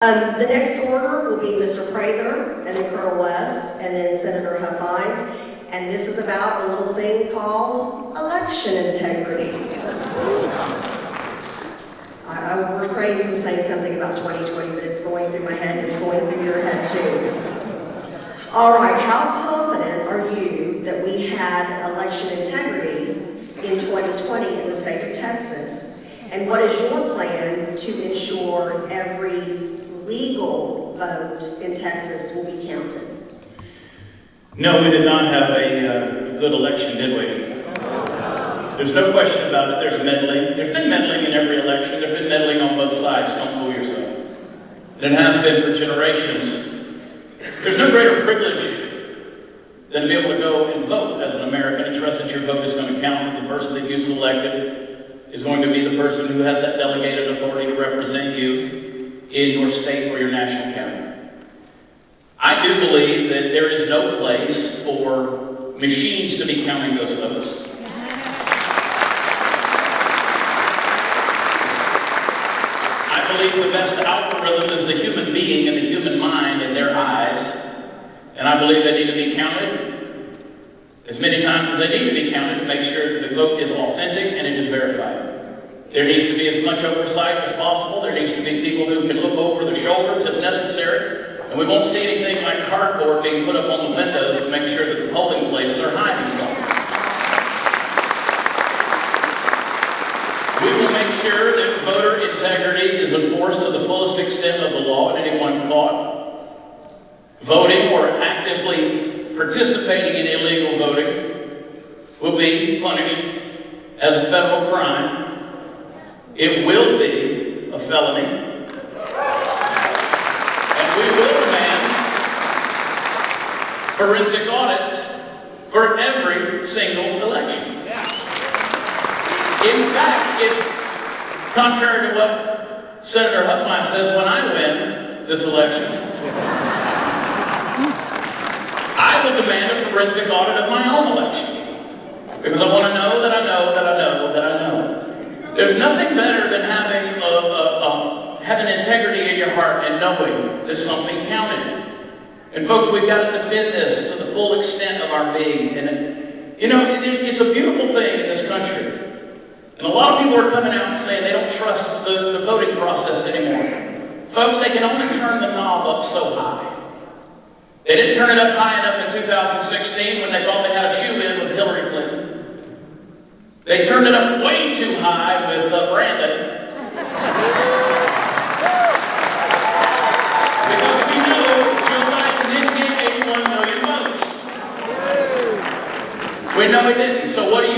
The next order will be Mr. Prather, and then Colonel West, and then Senator Huffines. And this is about a little thing called election integrity. I will refrain from saying something about 2020, but it's going through my head, and it's going through your head too. All right, how confident are you that we had election integrity in 2020 in the state of Texas? And what is your plan to ensure every legal vote in Texas will be counted? No, we did not have a good election, did we? There's no question about it. There's meddling. There's been meddling in every election. There's been meddling on both sides. Don't fool yourself. And it has been for generations. There's no greater privilege than to be able to go and vote as an American and trust that your vote is going to count, that the person that you selected is going to be the person who has that delegated authority to represent you in your state or your national county. I do believe that there is no place for machines to be counting those votes. I believe the best algorithm is the human being and the human mind in their eyes. And I believe they need to be counted as many times as they need to be counted to make sure that the vote is authentic and it is verified. There needs to be as much oversight as possible. There needs to be people who can look over the shoulders if necessary. And we won't see anything like cardboard being put up on the windows to make sure that the polling places are hiding something. We will make sure that voter integrity is enforced to the fullest extent of the law, and anyone caught voting or actively participating in illegal voting will be punished as a federal crime. It will be a felony. We will demand forensic audits for every single election. In fact, contrary to what Senator Huffines says, when I win this election, I will demand a forensic audit of my own election. Because I want to know that I know that I know that I know. There's nothing better than having having integrity in your heart and knowing that something counted. And folks, we've got to defend this to the full extent of our being. And it's a beautiful thing in this country. And a lot of people are coming out and saying they don't trust the voting process anymore. Folks, they can only turn the knob up so high. They didn't turn it up high enough in 2016 when they thought they had a shoe-in with Hillary Clinton. They turned it up way too high with Brandon. Because we know Joe Biden didn't get 81 million votes. We know he didn't. So what do?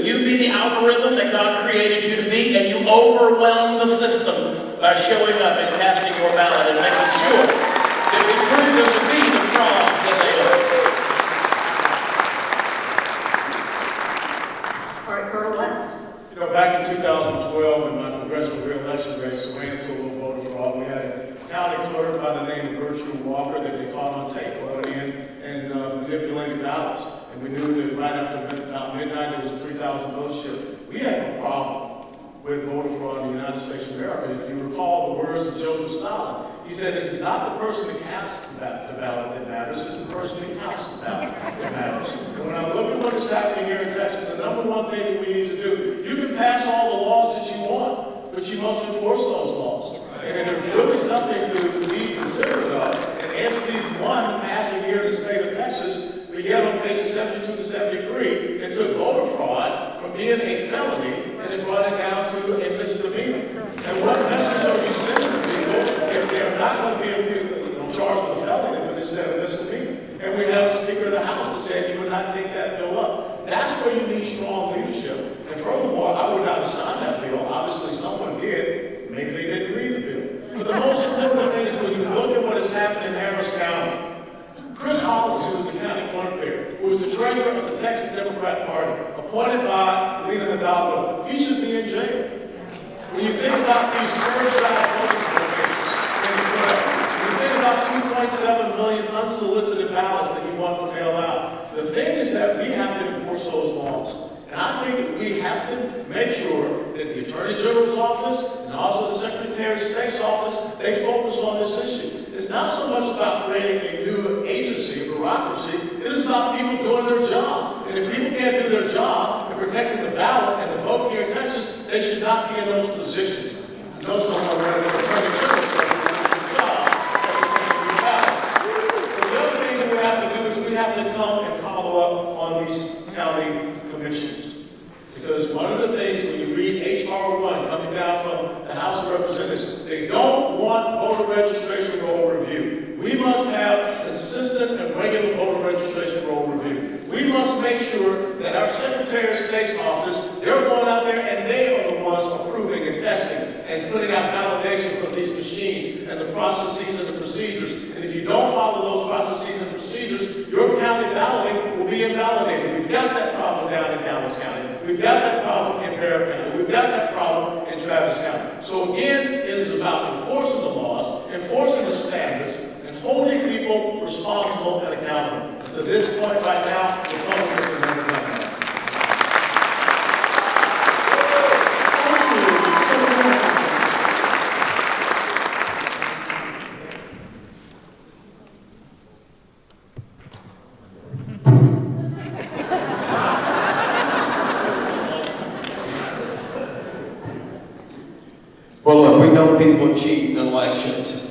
You be the algorithm that God created you to be, and you overwhelm the system by showing up and casting your ballot and making sure that we prove them to be the frauds that they are. All right, Colonel West. Back in 2012, in my congressional re-election race, I ran into a little voter fraud. We had a county clerk by the name of Gertrude Walker that they caught on tape going in and manipulating ballots. And we knew that right after about midnight there was a 3,000 vote shift. We had a problem with voter fraud in the United States of America. If you recall the words of Joseph Stalin, he said it is not the person that casts the ballot that matters, it's the person that counts the ballot that matters. And when I look at what is happening here in Texas, the number one thing that we need to do, you can pass all the laws that you want, but you must enforce those laws. And there's really something to be considerate of. And SB 1 passing here in the state of Texas began on pages 72 to 73 and took voter fraud from being a felony and it brought it down to a misdemeanor. And what message are you sending to people if they're not going to be charged with a felony, but instead a misdemeanor? And we have a Speaker of the House that said he would not take that bill up. That's where you need strong leadership. And furthermore, I would not have signed that bill. Obviously, someone did. Maybe they didn't read the bill. But the most important thing is when you look at what has happened in Harris County, Chris Hoffines, who was the county clerk there, who was the treasurer of the Texas Democrat Party, appointed by Lena Hidalgo, he should be in jail. When you think about these curbside voting locations, when you think about 2.7 million unsolicited ballots that he wants to mail out, the thing is that we have to enforce those laws. And I think that we have to make sure that the Attorney General's office and also the Secretary of State's office, they focus on this issue. It's not so much about creating a new agency, a bureaucracy. It is about people doing their job. And if people can't do their job in protecting the ballot and the vote here in Texas, they should not be in those positions. No someone running for Attorney General is going to do the job of protecting the ballot. And the other thing that we have to do is we have to come and follow up on these county commissions. Because one of the things when you read H.R. 1 coming down from the House of Representatives, they don't want voter registration roll review. We must have consistent and regular voter registration roll review. We must make sure that our Secretary of State's office, they're going out there and they are the ones approving and testing and putting out validation for these machines and the processes and the procedures. And if you don't follow those processes and procedures, your county balloting will be invalidated. We've got that problem down in Dallas County. We've got that problem in Bexar County. We've got that problem in Travis County. So again, it is about enforcing the laws, enforcing the standards, and holding people responsible and accountable. And to this point right now, Republicans have never done that. Well, look, we know people cheat in elections.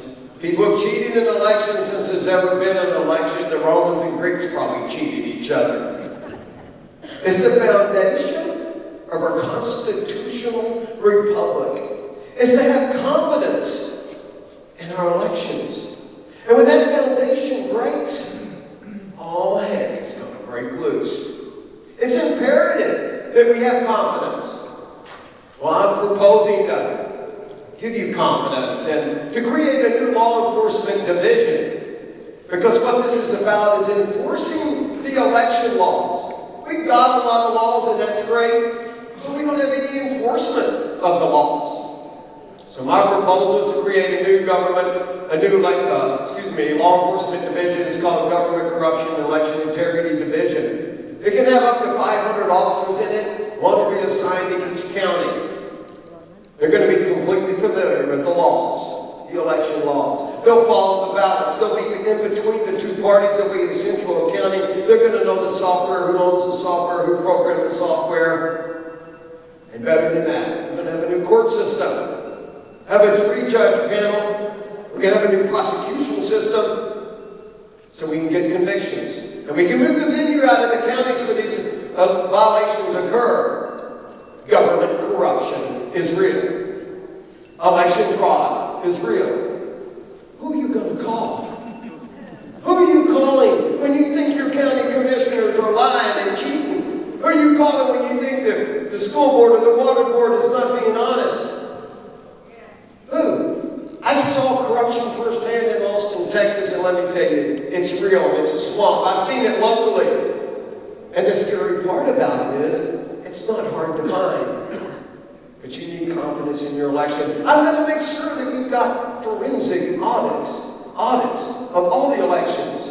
People have cheated in elections since there's ever been an election. The Romans and Greeks probably cheated each other. It's the foundation of our constitutional republic is to have confidence in our elections. And when that foundation breaks, all heck is going to break loose. It's imperative that we have confidence. Well, I'm proposing to give you confidence and to create a new law enforcement division. Because what this is about is enforcing the election laws. We've got a lot of laws and that's great, but we don't have any enforcement of the laws. So my proposal is to create a new government, law enforcement division. It's called Government Corruption and Election Integrity Division. It can have up to 500 officers in it, one will be assigned to each county. They're going to be completely familiar with the laws, the election laws. They'll follow the ballots. They'll be in between the two parties. They'll be in central accounting. They're going to know the software, who owns the software, who programmed the software. And better than that, we're going to have a new court system. Have a 3-judge panel. We're going to have a new prosecution system so we can get convictions. And we can move the venue out of the counties where these violations occur. Government corruption is real. Election fraud is real. Who are you going to call? Who are you calling when you think your county commissioners are lying and cheating? Who are you calling when you think that the school board or the water board is not being honest? Who? I saw corruption firsthand in Austin, Texas, and let me tell you, it's real. It's a swamp. I've seen it locally. And the scary part about it is, it's not hard to find, but you need confidence in your election. I'm going to make sure that we've got forensic audits of all the elections.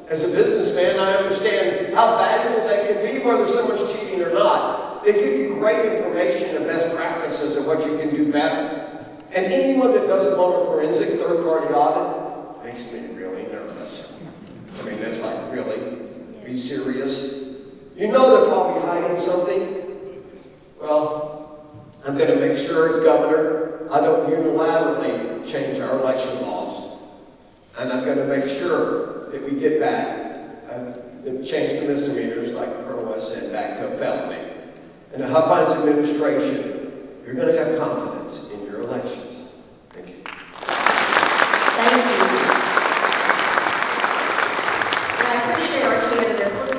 As a businessman, I understand how valuable they can be, whether someone's cheating or not. They give you great information and best practices of what you can do better. And anyone that doesn't want a forensic third-party audit makes me really nervous. I mean, that's like, really? Are you serious? You know they're probably hiding something. Well, I'm going to make sure as governor, I don't unilaterally change our election laws. And I'm going to make sure that we get back, change the misdemeanors, like Colonel West said, back to a felony. And the Huffines administration, you're going to have confidence in your elections. Thank you. Thank you. And I appreciate our candidates.